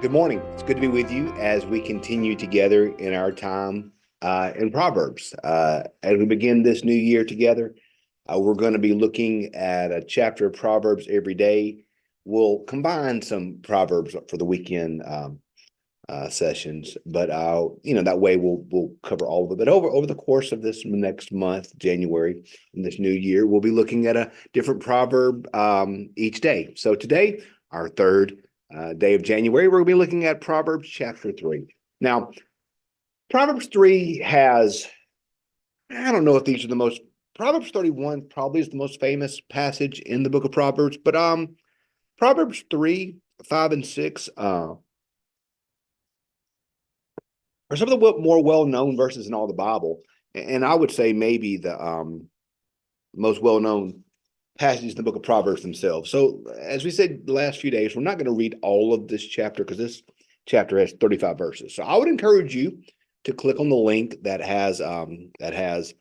Good morning. It's good to be with you as we continue together in our time in Proverbs. As we begin this new year together, we're going to be looking at a chapter of Proverbs every day. We'll combine some Proverbs for the weekend sessions, but that way we'll cover all of it. But over the course of this next month, January, in this new year, we'll be looking at a different proverb each day. So today, our third day of January, we're going to be looking at Proverbs chapter 3. Now, Proverbs 3 has, I don't know if these are the most, Proverbs 31 probably is the most famous passage in the book of Proverbs, but Proverbs 3, 5, and 6 are some of the more well-known verses in all the Bible. And I would say maybe the most well-known passages in the book of Proverbs themselves. So, as we said the last few days, we're not going to read all of this chapter because this chapter has 35 verses. So, I would encourage you to click on the link that has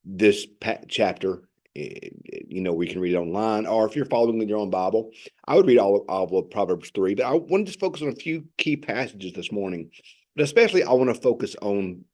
this chapter. We can read it online, or if you're following with your own Bible, I would read all of Proverbs 3. But I want to just focus on a few key passages this morning. But especially, I want to focus on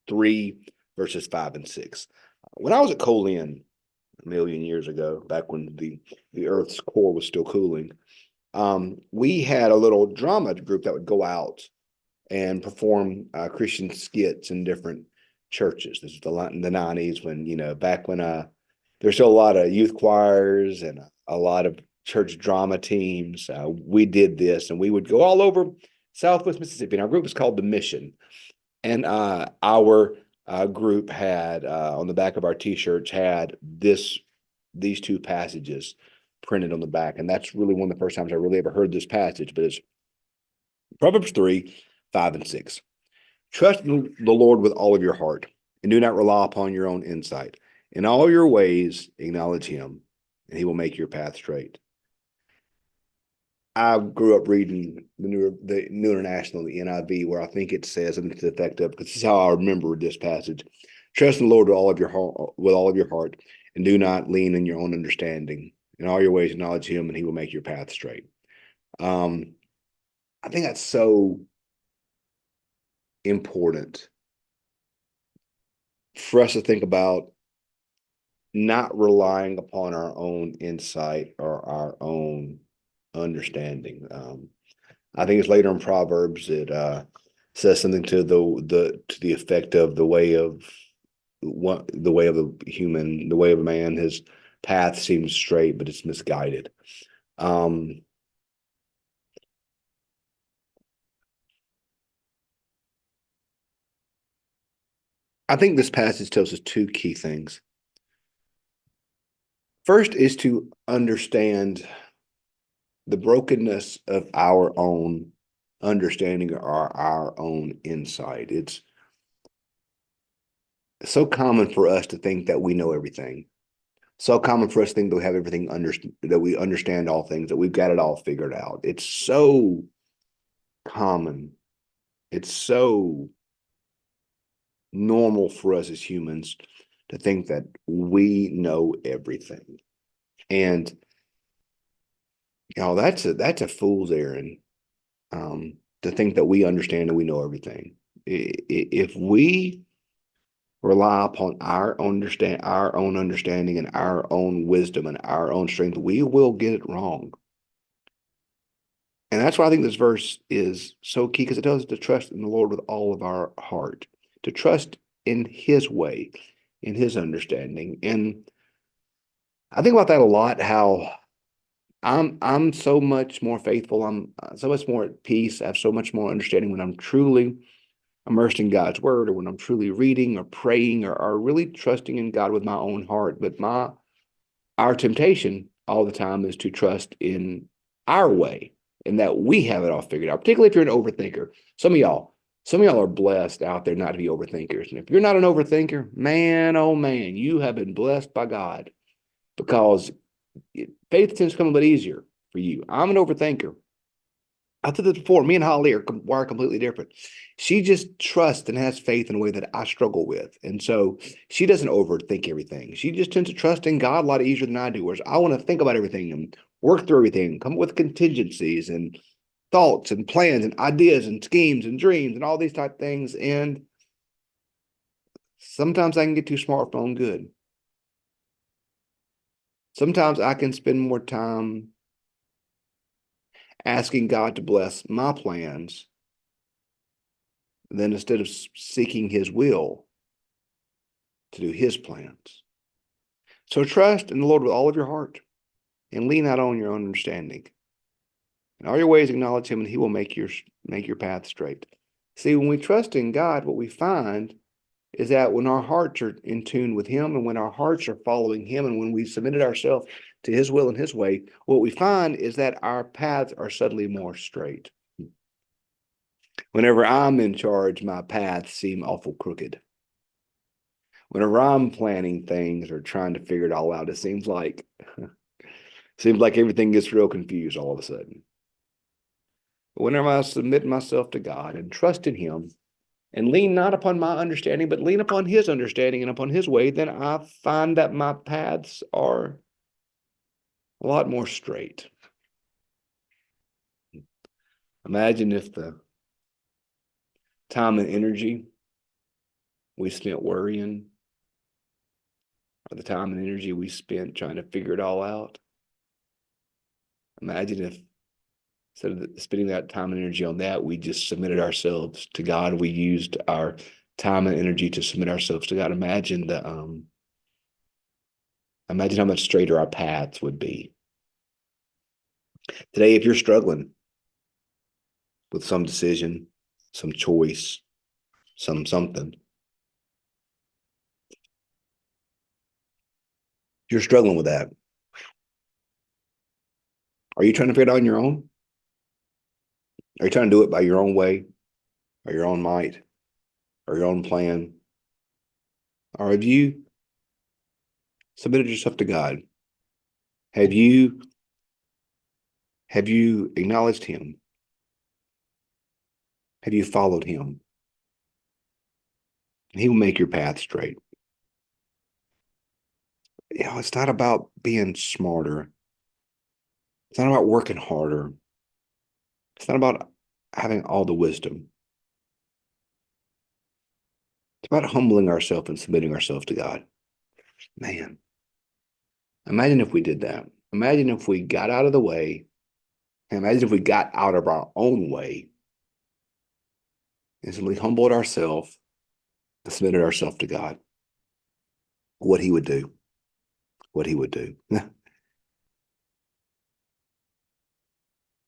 3 verses 5 and 6. When I was at Colin a million years ago, back when the Earth's core was still cooling, we had a little drama group that would go out and perform Christian skits in different churches. This is in the 90s when, back when there's still a lot of youth choirs and a lot of church drama teams. We did this, and we would go all over Southwest Mississippi. And our group was called The Mission. And our group had on the back of our T-shirts had these two passages printed on the back, and that's really one of the first times I really ever heard this passage. But it's Proverbs 3, 5, and 6. Trust in the Lord with all of your heart, and do not rely upon your own insight. In all your ways, acknowledge Him, and He will make your path straight. I grew up reading the New International, the NIV, where I think it says something to the effect of, because this is how I remember this passage: trust in the Lord with all of your heart, and do not lean in your own understanding. In all your ways, acknowledge Him, and He will make your path straight. I think that's so important for us to think about, not relying upon our own insight or our own understanding. I think it's later in Proverbs it says something to the effect of the way of the way of a man, his path seems straight, but it's misguided. I think this passage tells us two key things. First is to understand the brokenness of our own understanding or our own insight. It's so common for us to think that we know everything. So common for us to think that we have everything that we understand all things, that we've got it all figured out. It's so common. It's so normal for us as humans to think that we know everything. And that's a fool's errand, to think that we understand and we know everything. If we rely upon our own understanding and our own wisdom and our own strength, we will get it wrong. And that's why I think this verse is so key, because it tells us to trust in the Lord with all of our heart, to trust in His way, in His understanding. And I think about that a lot, how I'm so much more faithful. I'm so much more at peace. I have so much more understanding when I'm truly immersed in God's word, or when I'm truly reading or praying, or really trusting in God with my own heart. But our temptation all the time is to trust in our way, and that we have it all figured out, particularly if you're an overthinker. Some of y'all are blessed out there not to be overthinkers. And if you're not an overthinker, man, oh man, you have been blessed by God, because faith tends to come a bit easier for you. I'm an overthinker. I said this before. Me and Holly are wired completely different. She just trusts and has faith in a way that I struggle with, and so she doesn't overthink everything. She just tends to trust in God a lot easier than I do. Whereas I want to think about everything and work through everything, come up with contingencies, and thoughts and plans and ideas and schemes and dreams and all these type of things. And sometimes I can get too smart for my own good. Sometimes I can spend more time asking God to bless my plans than instead of seeking his will to do his plans. So trust in the Lord with all of your heart and lean not on your own understanding. In all your ways acknowledge him, and he will make your path straight. See, when we trust in God, what we find is that when our hearts are in tune with him, and when our hearts are following him, and when we submitted ourselves to his will and his way, what we find is that our paths are suddenly more straight. Whenever I'm in charge, my paths seem awful crooked. Whenever I'm planning things or trying to figure it all out, it seems like everything gets real confused all of a sudden. But whenever I submit myself to God and trust in him and lean not upon my understanding, but lean upon his understanding and upon his way, then I find that my paths are a lot more straight. Imagine if the time and energy we spent worrying, or the time and energy we spent trying to figure it all out. Imagine if instead of spending that time and energy on that, we just submitted ourselves to God. We used our time and energy to submit ourselves to God. Imagine how much straighter our paths would be. Today, if you're struggling with some decision, some choice, something, you're struggling with that. Are you trying to figure it out on your own? Are you trying to do it by your own way, or your own might, or your own plan? Or have you submitted yourself to God? Have you acknowledged him? Have you followed him? He will make your path straight. It's not about being smarter. It's not about working harder. It's not about having all the wisdom. It's about humbling ourselves and submitting ourselves to God. Man, imagine if we did that. Imagine if we got out of the way. Imagine if we got out of our own way and simply humbled ourselves and submitted ourselves to God. What he would do. What he would do.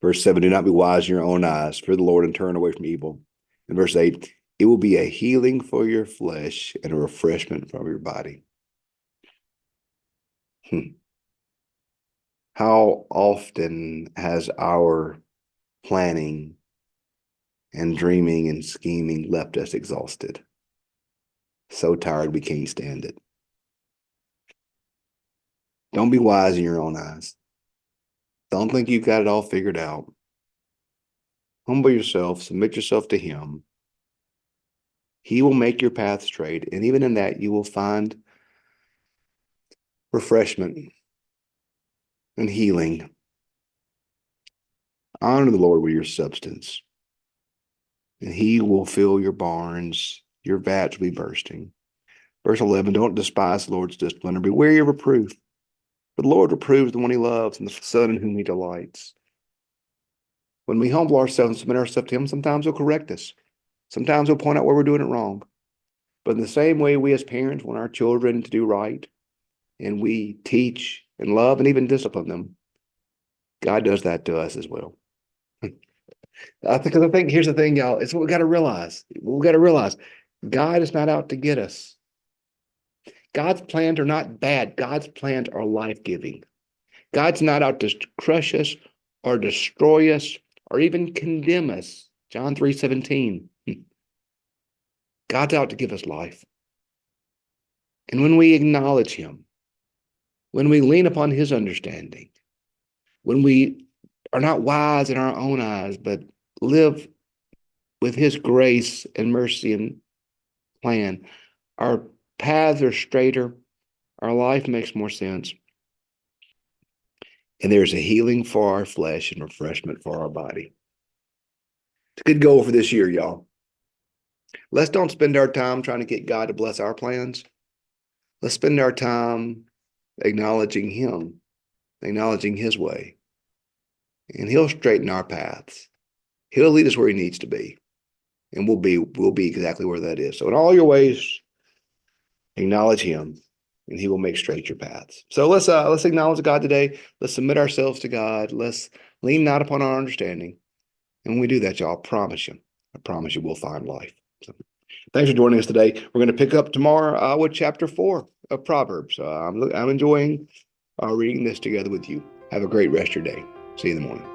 Verse 7, do not be wise in your own eyes. Fear the Lord and turn away from evil. In verse 8, it will be a healing for your flesh and a refreshment from your body. How often has our planning and dreaming and scheming left us exhausted? So tired we can't stand it. Don't be wise in your own eyes. Don't think you've got it all figured out. Humble yourself, submit yourself to him. He will make your path straight, and even in that you will find refreshment and healing. Honor the Lord with your substance, and he will fill your barns. Your vats will be bursting. Verse 11, don't despise the Lord's discipline or be weary of reproof. For the Lord reproves the one he loves and the son in whom he delights. When we humble ourselves and submit ourselves to him, sometimes he'll correct us. Sometimes he'll point out where we're doing it wrong. But in the same way, we as parents want our children to do right, and we teach and love and even discipline them, God does that to us as well. I think here's the thing, y'all. It's what we got to realize. We got to realize God is not out to get us. God's plans are not bad. God's plans are life-giving. God's not out to crush us or destroy us or even condemn us. John 3:17. God's out to give us life. And when we acknowledge him, when we lean upon his understanding, when we are not wise in our own eyes, but live with his grace and mercy and plan, our paths are straighter, our life makes more sense, and there's a healing for our flesh and refreshment for our body. It's a good goal for this year, y'all. Let's don't spend our time trying to get God to bless our plans. Let's spend our time acknowledging Him, acknowledging His way, and He'll straighten our paths. He'll lead us where He needs to be, and we'll be exactly where that is. So in all your ways, acknowledge Him, and He will make straight your paths. So let's acknowledge God today. Let's submit ourselves to God. Let's lean not upon our understanding. And when we do that, y'all, I promise you, we'll find life. So, thanks for joining us today. We're going to pick up tomorrow with chapter 4 of Proverbs. I'm enjoying reading this together with you. Have a great rest of your day. See you in the morning.